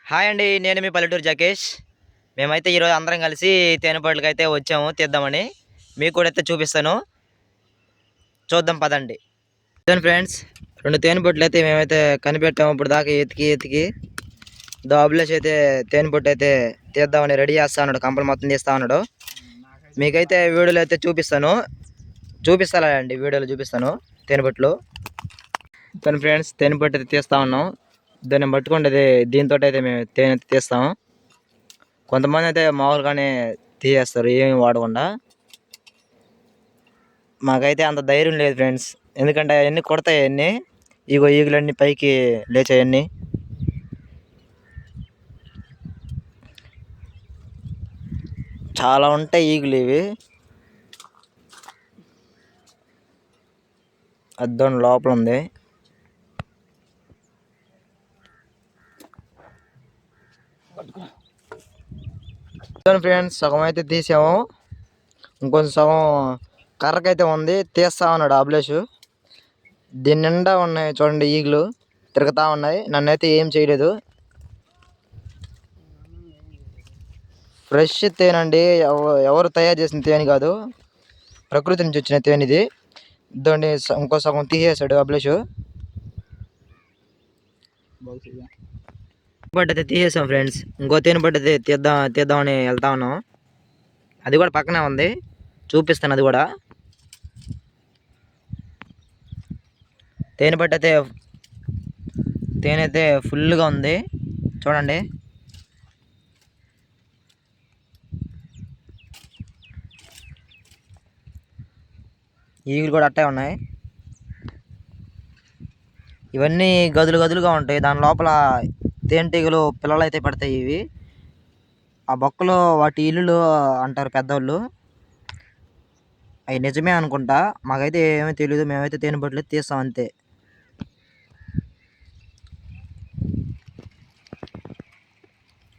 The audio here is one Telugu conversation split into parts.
హాయ్ అండి, నేను మీ పల్లెటూరు జకేష్. మేమైతే ఈరోజు అందరం కలిసి తేనెపట్లకి అయితే వచ్చాము తీద్దామని. మీకు కూడా అయితే చూపిస్తాను, చూద్దాం పదండి. చూడండి ఫ్రెండ్స్, 2 తేనెపట్లు అయితే మేమైతే కనిపెట్టాము. ఇప్పుడు దాకా ఎతికి అభిలాష్ అయితే తేనెపట్టు అయితే తీద్దామని రెడీ చేస్తా ఉన్నాడు, కంపలు మొత్తం తీస్తా ఉన్నాడు. మీకైతే వీడియోలో అయితే చూపిస్తానండి, వీడియోలో చూపిస్తాను తేనెపట్లు. కానీ ఫ్రెండ్స్, తేనెపట్టు అయితే తీస్తా ఉన్నాం. దాన్ని పట్టుకుంటే దీంతో అయితే మేము తేనె తీస్తాము. కొంతమంది అయితే మామూలుగానే తీసేస్తారు, ఏమి వాడకుండా. మాకైతే అంత ధైర్యం లేదు ఫ్రెండ్స్, ఎందుకంటే అవన్నీ కొడతాయి. అవన్నీ ఈగులన్నీ పైకి లేచాయన్నీ. చాలా ఉంటాయి ఈగులు ఇవి. అద్దం లోపల ఉంది. ఫ్రెండ్స్, సగం అయితే తీసాము, ఇంకొంచెం సగం కర్రకైతే ఉంది. తీస్తా ఉన్నాడు అభిలాష్. దీని నిండా ఉన్నాయి చూడండి, ఈగులు తిరుగుతా ఉన్నాయి. నన్నైతే ఏం చేయలేదు. ఫ్రెష్ తేనండి, ఎవరు తయారు చేసిన తేనె కాదు, ప్రకృతి నుంచి వచ్చిన తేనె ఇది. ఇదండి, ఇంకో సగం తీసేసాడు అభిలాష్. బట్ అయితే తీసేసాం ఫ్రెండ్స్. ఇంకో తేనె పట్టు అయితే తీద్దామని వెళ్తా ఉన్నాం. అది కూడా పక్కనే ఉంది, చూపిస్తాను. అది కూడా తేనె పట్టు అయితే తేనె అయితే ఫుల్గా ఉంది చూడండి. ఈగలు కూడా అట్టే ఉన్నాయి. ఇవన్నీ గదులుగా ఉంటాయి. దాని లోపల తేనెటీగలు పిల్లలు అయితే పడతాయి. ఇవి ఆ బొక్కలు వాటి ఇల్లులు అంటారు పెద్దవాళ్ళు. అవి నిజమే అనుకుంటా, మాకైతే ఏమీ తెలియదు. మేమైతే తేనెపట్లు తీస్తాం అంతే.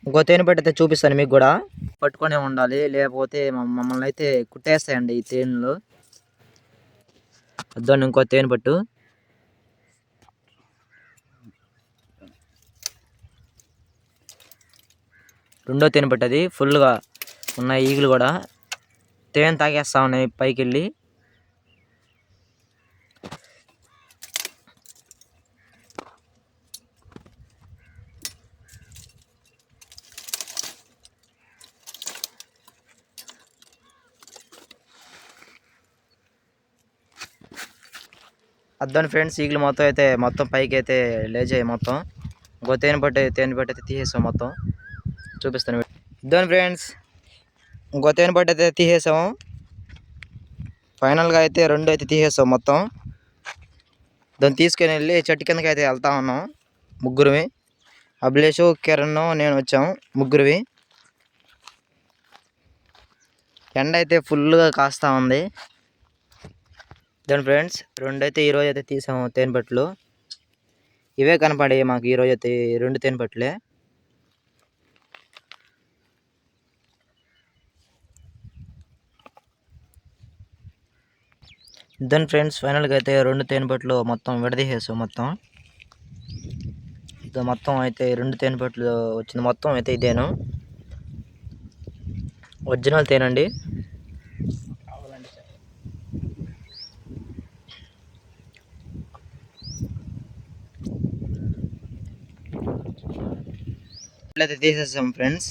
ఇంకో తేనెపట్టు అయితే చూపిస్తాను మీకు కూడా. పట్టుకొనే ఉండాలి, లేకపోతే మమ్మల్ని అయితే కుట్టేస్తాయండి ఈ తేనెలు. అద్దండి ఇంకో తేనెపట్టు. రెండో తేనెపట్టు. అది ఫుల్గా ఉన్నాయి ఈగలు కూడా, తేనె తాగేస్తా ఉన్నాయి పైకి వెళ్ళి. అద్దాను ఫ్రెండ్స్, ఈగలు మొత్తం పైకి అయితే లేచాయి మొత్తం. ఇంకో తేనెపట్టు అయితే తీసేసాం మొత్తం, చూపిస్తాను. ఇద్దాను ఫ్రెండ్స్, ఇంకో తేనెపట్టు అయితే తీసేసాము. ఫైనల్గా అయితే 2 అయితే తీసేసాం మొత్తం. దాన్ని తీసుకుని వెళ్ళి చెట్టు కిందకి అయితే వెళ్తా ఉన్నాం. ముగ్గురువి, అభిలాష్, కిరణ్, నేను వచ్చాము ముగ్గురువి. ఎండ అయితే ఫుల్గా కాస్తా ఉంది. దాని ఫ్రెండ్స్, 2 అయితే ఈరోజు అయితే తీసాము తేనెపట్లు. ఇవే కనపడాయి మాకు ఈరోజు అయితే 2 తేనెపట్లే. దాని ఫ్రెండ్స్, ఫైనల్గా అయితే 2 తేనెపట్లు మొత్తం విడదీసేసాం. మొత్తం అయితే 2 తేనెపట్లు వచ్చింది. మొత్తం అయితే ఇదేను ఒరిజినల్ తేనండి. అయితే తీసేసాం ఫ్రెండ్స్.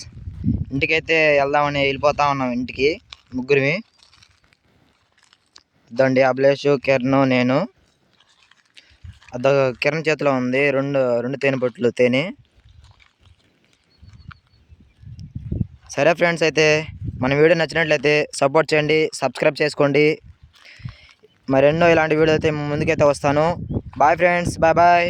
ఇంటికైతే వెళ్దామని వెళ్ళిపోతా ఉన్నాం ఇంటికి ముగ్గురివి. ఇదండి అభిలాష్, కిరణ్, నేను. కిరణ్ చేతిలో ఉంది రెండు తేనెపట్లు తేనె. సరే ఫ్రెండ్స్, అయితే మన వీడియో నచ్చినట్లయితే సపోర్ట్ చేయండి, సబ్స్క్రైబ్ చేసుకోండి. మరెన్నో ఇలాంటి వీడియో అయితే ముందుకైతే వస్తాను. Bye friends, bye.